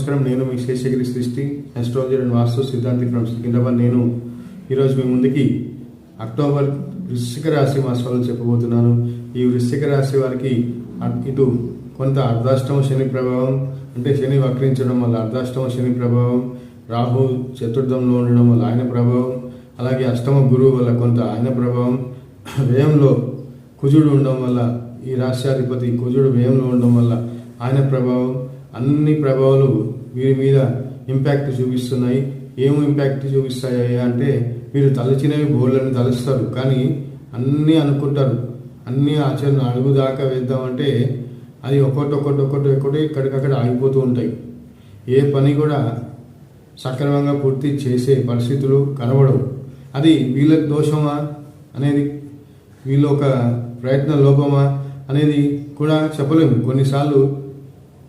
నమస్కారం. నేను మీ శేషగిరి సృష్టి ఆస్ట్రాలజీ అండ్ వాస్తు సిద్ధాంతి ఫ్రమ్ సికింద్రాబాద్. నేను ఈరోజు మీ ముందుకి అక్టోబర్ వృశ్చిక రాశి మాసాలు చెప్పబోతున్నాను. ఈ వృశ్చిక రాశి వారికి ఇటు కొంత అర్ధాష్టమ శని ప్రభావం, అంటే శని వక్రించడం వల్ల అర్ధాష్టమ శని ప్రభావం, రాహు చతుర్థంలో ఉండడం వల్ల ఆయన ప్రభావం, అలాగే అష్టమ గురువు వల్ల కొంత ఆయన ప్రభావం, వ్యయంలో కుజుడు ఉండడం వల్ల ఈ రాశ్యాధిపతి కుజుడు వ్యయంలో ఉండడం వల్ల ఆయన ప్రభావం, అన్ని ప్రభావాలు వీరి మీద ఇంపాక్ట్ చూపిస్తున్నాయి. ఏమి ఇంపాక్ట్ చూపిస్తాయి అంటే, మీరు తలచినవి బోర్లను తలుస్తారు, కానీ అన్నీ అనుకుంటారు, అన్నీ ఆచరణ అడుగు దాకా వేద్దామంటే అది ఒక్కొక్కటి ఇక్కడికక్కడ ఆగిపోతూ ఉంటాయి. ఏ పని కూడా సక్రమంగా పూర్తి చేసే పరిస్థితులు కనబడవు. అది వీళ్ళ దోషమా అనేది, వీళ్ళ ఒక ప్రయత్న లోపమా అనేది కూడా చెప్పలేము. కొన్నిసార్లు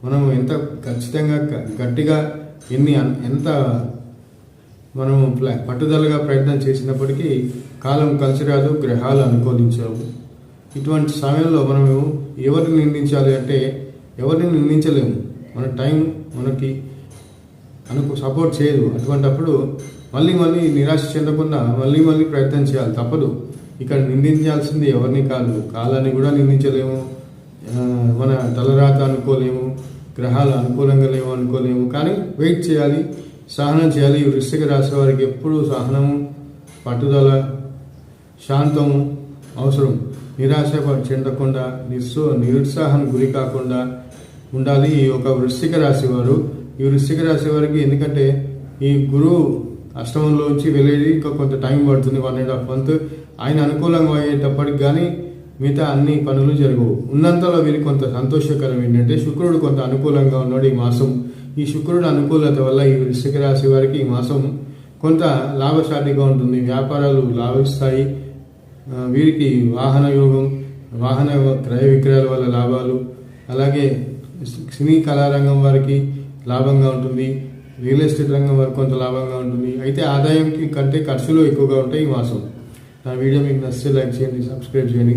మనం ఎంత ఖచ్చితంగా గట్టిగా ఎంత మనము పట్టుదలగా ప్రయత్నం చేసినప్పటికీ కాలం కలిసి రాదు, గ్రహాలు అనుకూలించవు. ఇటువంటి సమయంలో మనము ఎవరిని నిందించాలి అంటే ఎవరిని నిందించలేము. మన టైం మనకి సపోర్ట్ చేయదు. అటువంటప్పుడు మళ్ళీ నిరాశ చెందకుండా మళ్ళీ ప్రయత్నం చేయాలి, తప్పదు. ఇక్కడ నిందించాల్సింది ఎవరిని కాదు, కాలాన్ని కూడా నిందించలేము, మన తలరాత అనుకోలేము, గ్రహాలు అనుకూలంగా లేవు అనుకోలేము. కానీ వెయిట్ చేయాలి, సహనం చేయాలి. వృశ్చిక రాశి వారికి ఎప్పుడూ సహనము, పట్టుదల, శాంతము అవసరం. నిరాశ చెందకుండా నిరుత్సాహానికి గురి కాకుండా ఉండాలి ఈ యొక్క వృశ్చిక రాశి వారు. ఈ వృశ్చిక రాశి వారికి ఎందుకంటే ఈ గురువు అష్టమంలోంచి వెళ్ళేది ఇంకా కొంత టైం పడుతుంది, 1.5 month. ఆయన అనుకూలంగా అయ్యేటప్పటికి కానీ మిగతా అన్ని పనులు జరగవు. ఉన్నంతలో వీరికి కొంత సంతోషకరం ఏంటంటే శుక్రుడు కొంత అనుకూలంగా ఉన్నాడు ఈ మాసం. ఈ శుక్రుడు అనుకూలత వల్ల ఈ వృశ్చిక రాశి వారికి ఈ మాసం కొంత లాభసాటిగా ఉంటుంది. వ్యాపారాలు లాభిస్తాయి. వీరికి వాహన యోగం, వాహన క్రయ విక్రయాల వల్ల లాభాలు, అలాగే సినీ కళారంగం వారికి లాభంగా ఉంటుంది. రియల్ ఎస్టేట్ రంగం వారికి కొంత లాభంగా ఉంటుంది. అయితే ఆదాయంకి కంటే ఖర్చులు ఎక్కువగా ఉంటాయి ఈ మాసం. నా వీడియో మీకు నచ్చితే లైక్ చేయండి, సబ్స్క్రైబ్ చేయండి.